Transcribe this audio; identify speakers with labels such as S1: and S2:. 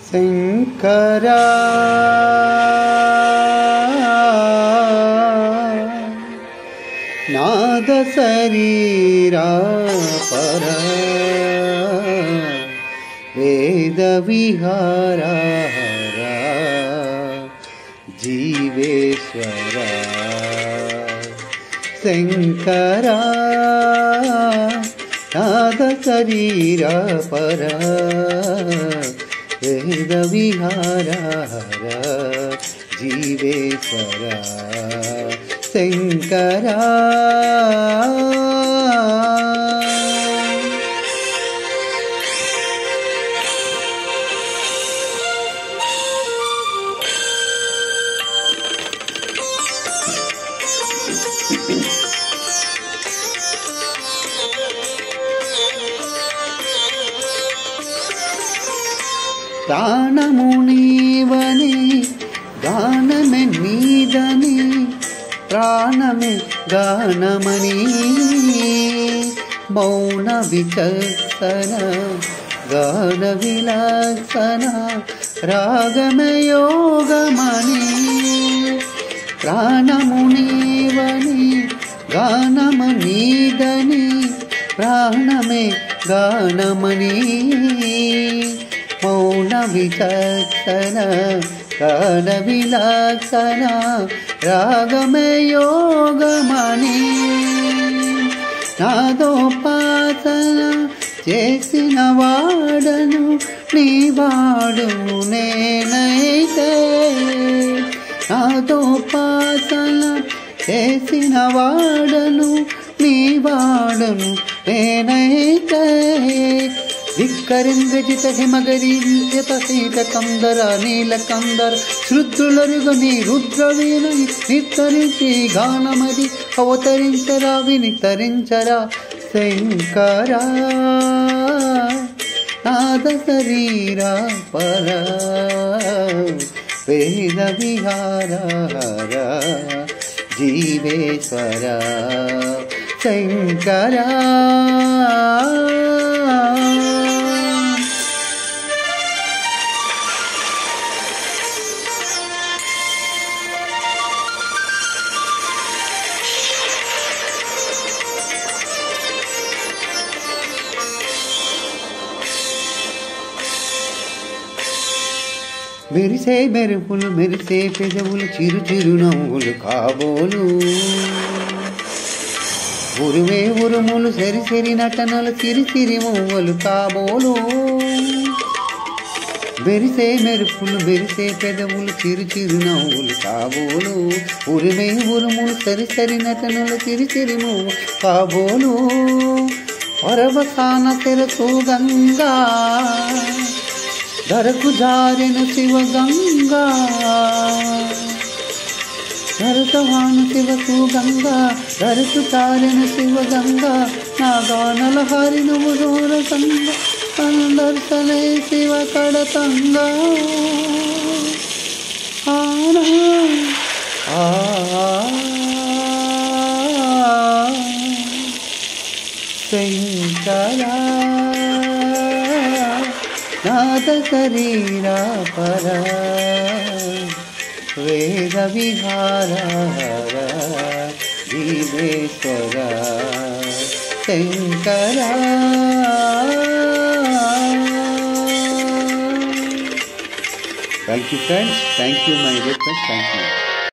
S1: శంకరా నాద శరీరా పర వేద విహారా జీవేశ్వర శంకరా నాద శరీరా పర వేద విహారా జీవేశ్వర శంకరా ప్రాణము నీవని గానమే నీదని ప్రాణమే గానమని మౌన విచక్షణ గాన విలక్షణ రాగమే యోగమని ప్రాణము నీవని గానము నీదని ప్రాణమే గానమని మౌన విచక్షణ గాన విలక్షణ రాగమే యోగమని నాదోపాసన చేసిన వాడను నీ వాడు నేనైతే నాదోపాసన చేసిన వాడను నీ వాడను నేనైతే ధిక్కరింద్రజిత హిమగరీంద్రత శీతకందర నీలకందర శృద్ధులరుగని రుద్రవీణని నిర్తరించి గానమది అవతరించరా వినితరించరా శంకరా నాద శరీరా పర వేద విహారా జీవేశ్వర శంకరా మెరిసే మెరుపులు మెరిసే పెదవులు చిరు చిరు నవ్వులు కాబోలు ఉరుమే ఉరుములు సరి సరి నటనలు సిరి సిరి మువ్వలు కాబోలు మెరిసే మెరుపులు మెరిసే పెదవులు చిరు చిరు నవ్వులు కాబోలు ఉరుమే ఉరుములు సరి సరి నటనలు సిరి సిరి మువ్వలు కాబోలు పరవసాన తెరసు గంగా ధరకు జారిన శివగంగా ధరతవాను శివకు గంగా ధరకు జారిన శివగంగా నా గానల హరి నువ్వు దూర సంగ అందర్శనే శివ కడతంగా ఆనా శంకరా నాద శరీరా పర వేద విహారా జీవేశ్వర శంకరా Thank you friends, thank you my dear friends, thank you.